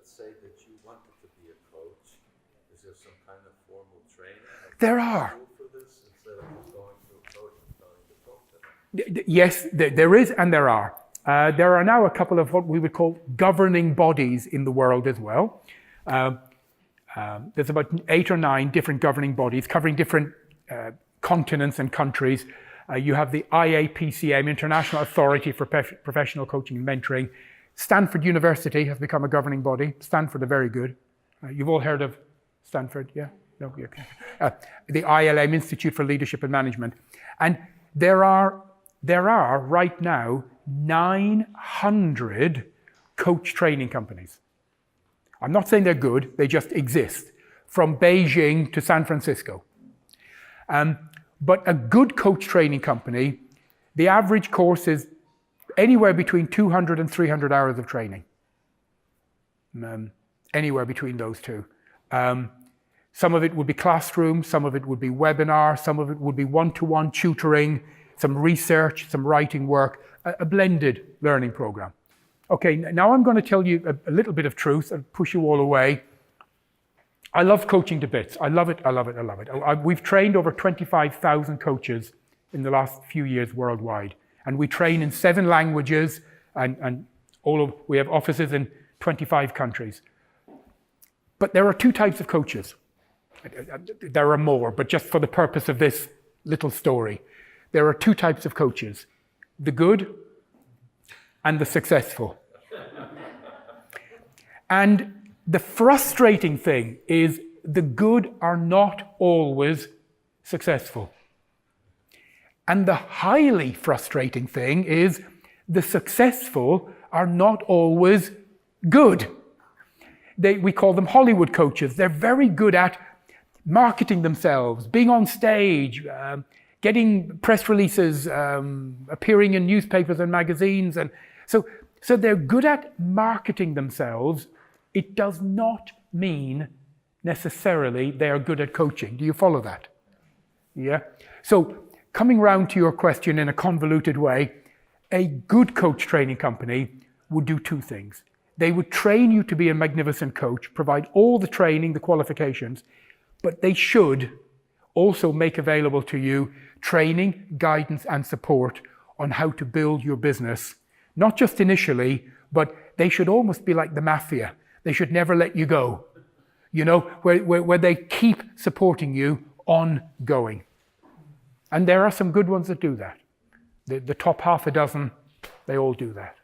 let's say that you wanted to be a coach, is there some kind of formal training? There are. For this, instead of just going to a coach and telling the coach that? Yes, there is and there are. There are now a couple of what we would call governing bodies in the world as well. There's about 8 or 9 different governing bodies covering different continents and countries. You have the IAPCM, International Authority for Professional Coaching and Mentoring. Stanford University has become a governing body. Stanford are very good. You've all heard of Stanford, yeah? No, okay. The ILM, Institute for Leadership and Management. And there are right now 900 coach training companies. I'm not saying they're good, they just exist, from Beijing to San Francisco. But a good coach training company, the average course is anywhere between 200 and 300 hours of training. Anywhere between those two. Some of it would be classroom, some of it would be webinar, some of it would be one-to-one tutoring, some research, some writing work, a blended learning program. Okay, now I'm going to tell you a little bit of truth and push you all away. I love coaching to bits. I love it, I love it, I love it. We've trained over 25,000 coaches in the last few years worldwide. And we train in 7 languages and we have offices in 25 countries. But there are 2 types of coaches. There are more, but just for the purpose of this little story. There are 2 types of coaches, the good and the successful. And the frustrating thing is the good are not always successful. And the highly frustrating thing is the successful are not always good. We call them Hollywood coaches. They're very good at marketing themselves, being on stage, getting press releases, appearing in newspapers and magazines. And so they're good at marketing themselves. It does not mean necessarily they are good at coaching. Do you follow that? Yeah? So coming round to your question in a convoluted way, a good coach training company would do 2 things. They would train you to be a magnificent coach, provide all the training, the qualifications, but they should also make available to you training, guidance, and support on how to build your business, not just initially, but they should almost be like the mafia. They should never let you go, you know, where they keep supporting you ongoing. And there are some good ones that do that. The top half a dozen, they all do that.